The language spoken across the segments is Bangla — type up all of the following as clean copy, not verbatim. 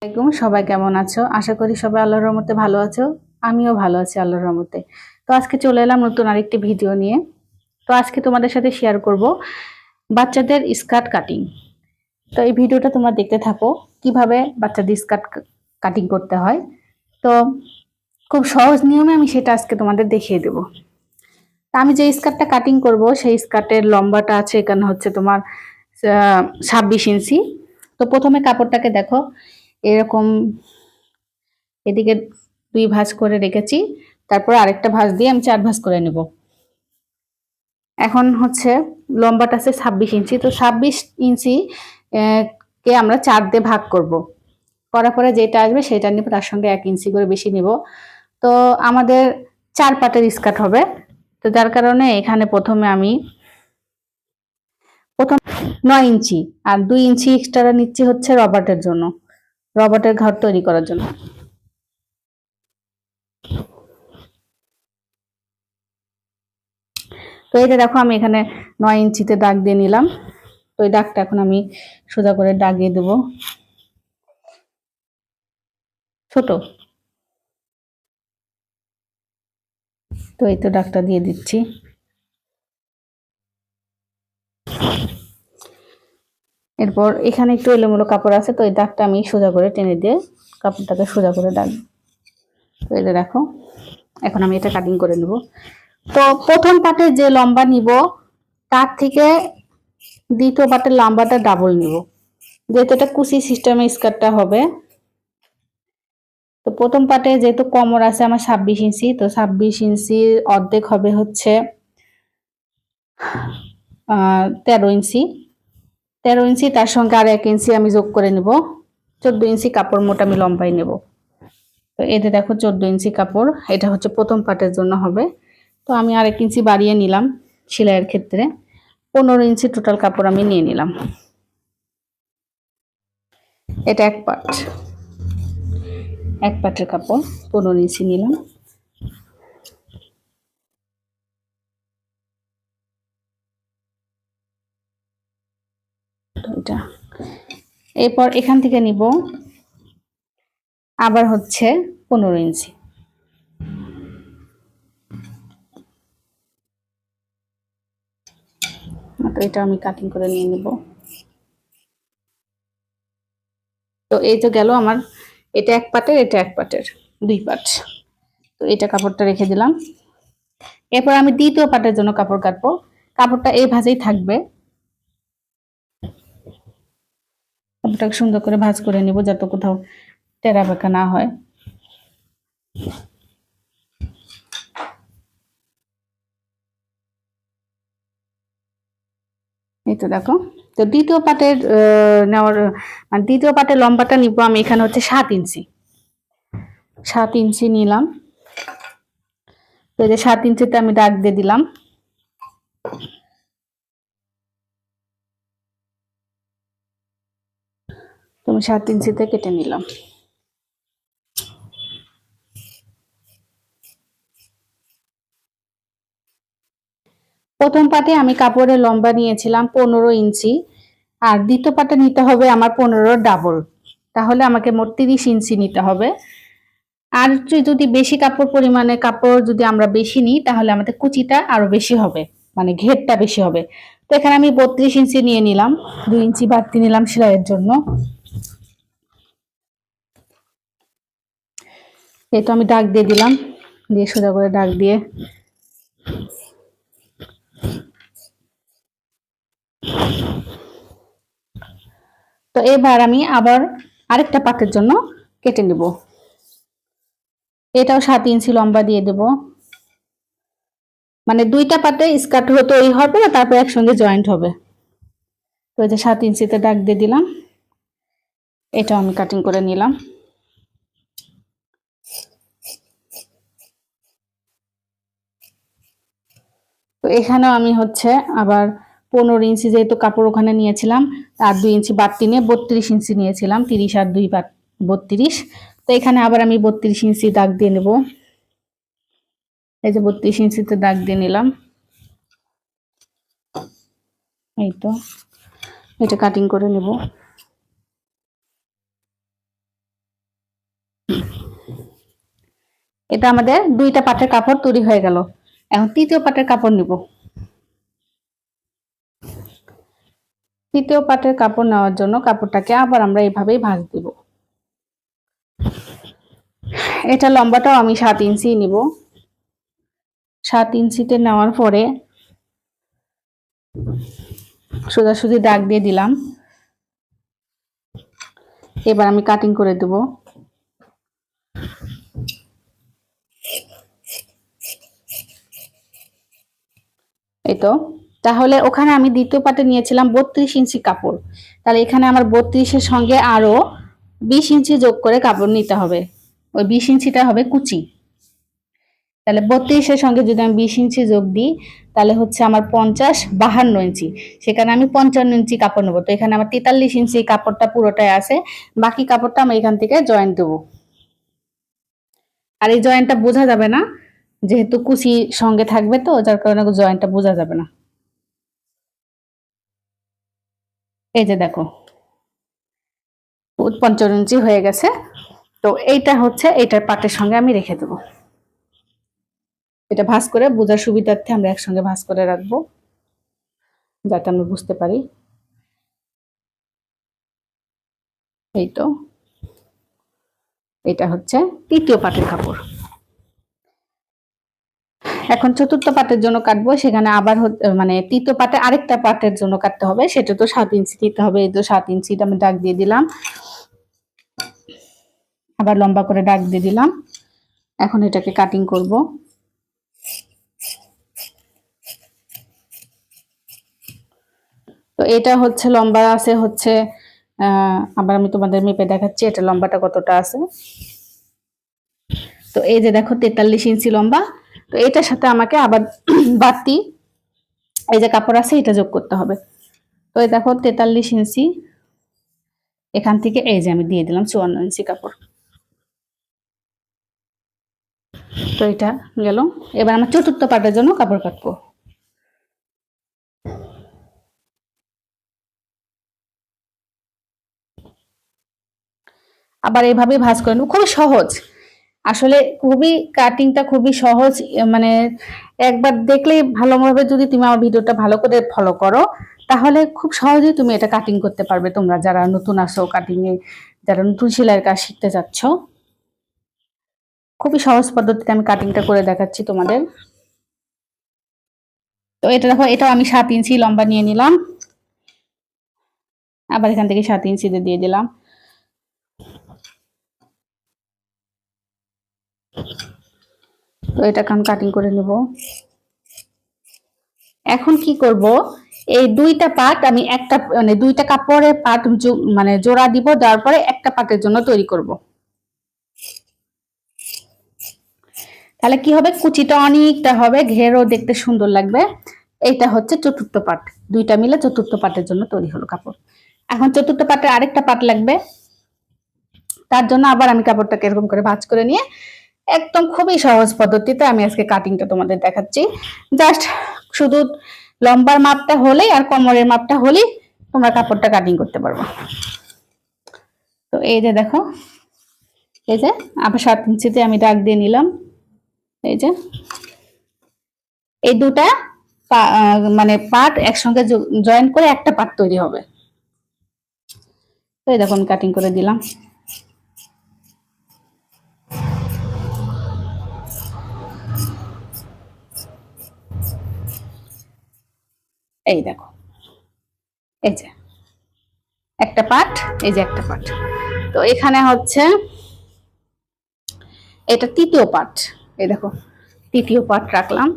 আসসালামাইকুম, সবাই কেমন আছো? আশা করি সবাই আল্লাহর রহমতে ভালো আছো। আমিও ভালো আছি আল্লাহর রহমতে। তো আজকে চলে এলাম নতুন আরেকটি ভিডিও নিয়ে। তো আজকে তোমাদের সাথে শেয়ার করব বাচ্চাদের স্কার্ট কাটিং। তো এই ভিডিওটা তোমরা দেখতে থাকো, কিভাবে বাচ্চাদের স্কার্ট কাটিং করতে হয়। তো খুব সহজ নিয়মে আমি সেটা আজকে তোমাদের দেখিয়ে দেব। তা আমি যে স্কার্টটা কাটিং করব সেই স্কার্টের লম্বাটা আছে এখানে হচ্ছে তোমার 26 ইঞ্চি। তো প্রথমে কাপড়টাকে দেখো, এরকম এদিকে 2 ভাঁজ করে রেখেছি, তারপর আরেকটা ভাঁজ দিয়ে আমি 4 ভাঁজ করে নেব। এখন হচ্ছে লম্বাটা আছে 26 ইঞ্চি, তো 26 ইঞ্চি কে আমরা 4 দিয়ে ভাগ করব। করার পরে যেটা আসবে সেটা নিব, তার সঙ্গে 1 ইঞ্চি করে বেশি নিব। তো আমাদের 4 পাটের স্কার্ট হবে। তো যার কারণে এখানে প্রথমে আমি 9 ইঞ্চি আর 2 ইঞ্চি এক্সট্রা নিচ্ছি হচ্ছে রবার্টের জন্য, রবার্টের ঘর তৈরি করার জন্য। তো এই যে দেখো, আমি এখানে 9 ইঞ্চিতে দাগ দিয়ে নিলাম। তো এই দাগটা এখন আমি সোজা করে দাগিয়ে দেব। ছোট, তো এই তো দাগটা দিয়ে দিচ্ছি। এরপর এখানে একটু এলোমেলো কাপড় আছে, তো এই দাগটা আমি সোজা করে টেনে দিয়ে কাপড়টাকে সোজা করে দাগ। তো এই যে দেখো, এখন আমি এটা কাটিং করে নেব। তো প্রথম পাটে যে লম্বা নিব তার থেকে দ্বিতীয় পাটের লম্বাটা ডাবল নিব, যেহেতু এটা কুচি সিস্টেমে স্কার্টটা হবে। তো প্রথম পাটে যেহেতু কোমর আছে আমার 26 ইঞ্চি, তো 26 ইঞ্চির অর্ধেক হবে হচ্ছে 13 ইঞ্চি। 13 ইঞ্চি, তার সঙ্গে আর 1 ইঞ্চি আমি যোগ করে নেব। 14 ইঞ্চি কাপড় মোট আমি লম্বাই নেব। তো এতে দেখো 14 ইঞ্চি কাপড়, এটা হচ্ছে প্রথম পাটের জন্য হবে। তো আমি আর 1 ইঞ্চি বাড়িয়ে নিলাম সেলাইয়ের ক্ষেত্রে। 15 ইঞ্চি টোটাল কাপড় আমি নিয়ে নিলাম। এটা এক পাটের কাপড় 15 ইঞ্চি নিলাম। এটা এরপর এখান থেকে নিব আবার হচ্ছে 15 ইঞ্চি। তো এটা আমি কাটিং করে নিয়ে নিব। তো এই তো গেল আমার, এটা এক পাটের, এটা এক পাটের, 2 পাট। তো এটা কাপড়টা রেখে দিলাম। এরপর আমি দ্বিতীয় পাটের জন্য কাপড় কাটবো। কাপড়টা এই ভাঁজেই থাকবে। কাপড়টাকে সুন্দর করে ভাঁজ করে নিব যাতে কোথাও টেরা বেঁকা না হয়। এই তো দেখো, তো দ্বিতীয় পাটের নেওয়ার মানে দ্বিতীয় পাটের লম্বাটা নিব আমি এখানে হচ্ছে 7 ইঞ্চি। 7 ইঞ্চি নিলাম। তো এই যে 7 ইঞ্চিতে আমি দাগ দিয়ে দিলাম। তুমি 7 ইঞ্চিতে কেটে নিলাম। প্রথম পাটে আমি কাপড়ের লম্বা নিয়েছিলাম 15 ইঞ্চি, আর দ্বিতীয় পাটে নিতে হবে আমার 15 ডাবল, তাহলে আমাকে মোট 30 ইঞ্চি নিতে হবে। আর যদি বেশি কাপড় পরিমাণে কাপড় যদি আমরা বেশি নিই তাহলে আমাদের কুচিটা আরো বেশি হবে, মানে ঘেরটা বেশি হবে। তো এখানে আমি 32 ইঞ্চি নিয়ে নিলাম, 2 ইঞ্চি বাড়তি নিলাম সেলাইয়ের জন্য। এই তো আমি দাগ দিয়ে দিলাম, দিয়ে সোজা করে দাগ দিয়ে তো এবার আমি আবার আরেকটা পাটের জন্য কেটে নেব। এটাও 7 ইঞ্চি লম্বা দিয়ে দেব, মানে 2টা পাটে স্কার্ট তৈরি হবে না, তারপর একসঙ্গে জয়েন্ট হবে। তো এই যে 7 ইঞ্চিতে দাগ দিয়ে দিলাম, এটাও আমি কাটিং করে নিলাম। তো এখানেও আমি হচ্ছে আবার 15 ইঞ্চি যেহেতু কাপড় ওখানে নিয়েছিলাম, আর 2 ইঞ্চি বাড়তি নিয়ে 32 ইঞ্চি নিয়েছিলাম, 30 আর 2 32। তো এখানে আবার আমি 32 ইঞ্চি দাগ দিয়ে নেব। এই যে 32 ইঞ্চিতে দাগ দিয়ে নিলাম। এই তো এটা কাটিং করে নেব। এটা আমাদের 2টা পাটের কাপড় তৈরি হয়ে গেল। এখন তৃতীয় পাটের কাপড় নিব। তৃতীয় পাটের কাপড় নেওয়ার জন্য কাপড়টাকে আবার আমরা এইভাবেই ভাঁজ দিব। এটা লম্বাটাও আমি 7 ইঞ্চি নিব। 7 ইঞ্চিতে নেওয়ার পরে সোজাসুজি দাগ দিয়ে দিলাম। এবার আমি কাটিং করে দেব। এই তো, তাহলে ওখানে আমি দ্বিতীয় পাটে নিয়েছিলাম 32 ইঞ্চি কাপড়, তাহলে এখানে আমার 32-এর সঙ্গে আরো 20 ইঞ্চি যোগ করে কাপড় নিতে হবে। ওই 20 ইঞ্চিটা হবে কুচি। তাহলে 32-এর সঙ্গে যদি আমি 20 ইঞ্চি যোগ দিই তাহলে হচ্ছে আমার 52 ইঞ্চি। সেখানে আমি 55 ইঞ্চি কাপড় নেবো। তো এখানে আমার 43 ইঞ্চি কাপড়টা পুরোটাই আছে, বাকি কাপড়টা আমি এখান থেকে জয়েন্ট দেবো। আর এই জয়েন্টটা বোঝা যাবে না, যেহেতু কুচি সঙ্গে থাকবে, তো যার কারণে জয়েন্টটা বোঝা যাবে না। এই যে দেখো 55 ইঞ্চি হয়ে গেছে। তো এইটা হচ্ছে এইটার পাটের সঙ্গে আমি রেখে দেবো। এটা ভাঁজ করে বোঝার সুবিধার্থে আমরা একসঙ্গে ভাঁজ করে রাখবো, যাতে আমরা বুঝতে পারি। এই তো, এটা হচ্ছে তৃতীয় পাটের কাপড়। এখন চতুর্থ পাটের জন্য কাটবো, সেখানে আবার মানে তৃতীয় পাটে আরেকটা পাটের জন্য কাটতে হবে, সেটা তো 7 ইঞ্চি দিতে হবে। এই তো 7 ইঞ্চিটা আমি দাগ দিয়ে দিলাম, আবার লম্বা করে দাগ দিয়ে দিলাম। এখন এটাকে কাটিং করব। তো এটা হচ্ছে লম্বা আছে হচ্ছে আবার আমি তোমাদের মেপে দেখাচ্ছি এটা লম্বাটা কতটা আছে। তো এই যে দেখো 43 ইঞ্চি লম্বা। তো এটার সাথে আমাকে আবার বাড়তি এই যে কাপড় আছে এটা যোগ করতে হবে। তো এই দেখো 43 ইঞ্চি, এখান থেকে এই যে আমি দিয়ে দিলাম 54 ইঞ্চি কাপড়। তো এটা গেল। এবার আমার চতুর্থ পাটের জন্য কাপড় কাটবো। আবার এইভাবে ভাঁজ করে নেব, খুবই সহজ আসলে, খুবই কাটিংটা খুবই সহজ। মানে একবার দেখলেই ভালোভাবে যদি তুমি আমার ভিডিওটা ভালো করে ফলো করো তাহলে খুব সহজেই তুমি এটা কাটিং করতে পারবে। তোমরা যারা নতুন আসো কাটিং এ, যারা নতুন সেলাইয়ের কাজ শিখতে যাচ্ছ, খুবই সহজ পদ্ধতিতে আমি কাটিংটা করে দেখাচ্ছি তোমাদের। তো এটা দেখো, এটাও আমি 7 ইঞ্চি লম্বা নিয়ে নিলাম, আবার এখান থেকে 7 ইঞ্চিতে দিয়ে দিলাম। তো এটা আমি কাটিং করে নেব। এখন কি করব, এই 2টা পার্ট আমি একটা মানে 2টা কাপড়ের পার্ট মানে জোড়া দিব, দেওয়ার পরে একটা পার্টের জন্য তৈরি করব। তাহলে কি হবে, কুচিটা অনেকটা হবে, ঘেরও দেখতে সুন্দর লাগবে। এইটা হচ্ছে চতুর্থ পার্ট, 2টা মিলে চতুর্থ পার্টের জন্য তৈরি হলো কাপড়। এখন চতুর্থ পার্টের আরেকটা পার্ট লাগবে, তার জন্য আবার আমি কাপড়টাকে এরকম করে ভাঁজ করে নিয়ে একদম খুবই সহজ পদ্ধতিতে আমি আজকে কাটিংটা তোমাদের দেখাচ্ছি। জাস্ট শুধু লম্বার মাপটা হলেই আর কোমরের মাপটা হলেই তোমরা কাপড়টা কাটিং করতে পারবে। তো এই যে দেখো, এই যে আবার 7 ইঞ্চিতে আমি দাগ দিয়ে নিলাম। এই যে এই দুটা মানে পার্ট একসঙ্গে জয়েন করে একটা পার্ট তৈরি হবে। তো এই দেখো আমি কাটিং করে দিলাম। এই দেখো, এই যে একটা পার্ট, এই যে একটা পার্ট। তো এখানে হচ্ছে এটা তৃতীয় পার্ট। এই দেখো তৃতীয় পার্ট রাখলাম,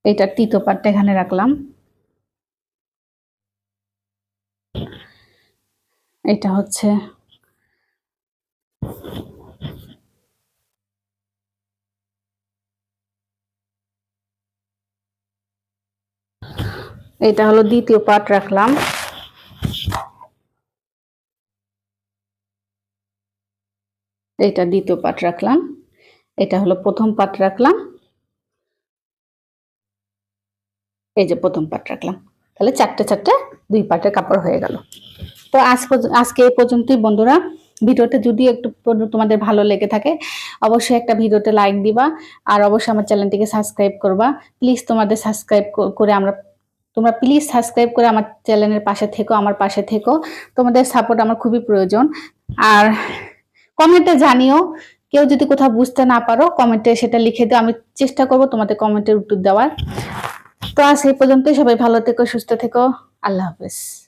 এটা তৃতীয় পার্টটা এখানে রাখলাম। এটা হচ্ছে এটা হলো দ্বিতীয় পার্ট রাখলাম। এটা দ্বিতীয় পার্ট রাখলাম, এটা হলো প্রথম পার্ট রাখলাম, এই যে প্রথম পার্ট রাখলাম। তাহলে চারটে 2 পার্টের কাপড় হয়ে গেল। তো আজকে এই পর্যন্তই বন্ধুরা, ভিডিওটা যদি একটু তোমাদের ভালো লেগে থাকে অবশ্যই একটা ভিডিওতে লাইক দিবা, আর অবশ্যই আমার চ্যানেলটিকে সাবস্ক্রাইব করবা। প্লিজ তোমাদের সাবস্ক্রাইব করে তোমরা প্লিজ সাবস্ক্রাইব করে আমার চ্যানেলের পাশে থেকো, আমার পাশে থেকো। তোমাদের সাপোর্ট আমার খুবই প্রয়োজন। আর কমেন্টে জানিও, কেউ যদি কোথাও বুঝতে না পারো কমেন্টে সেটা লিখে দিও, আমি চেষ্টা করব তোমাদের কমেন্টের উত্তর দেওয়ার। তো আজ এই পর্যন্তই, সবাই ভালো থেকো, সুস্থ থেকো, আল্লাহ হাফেজ।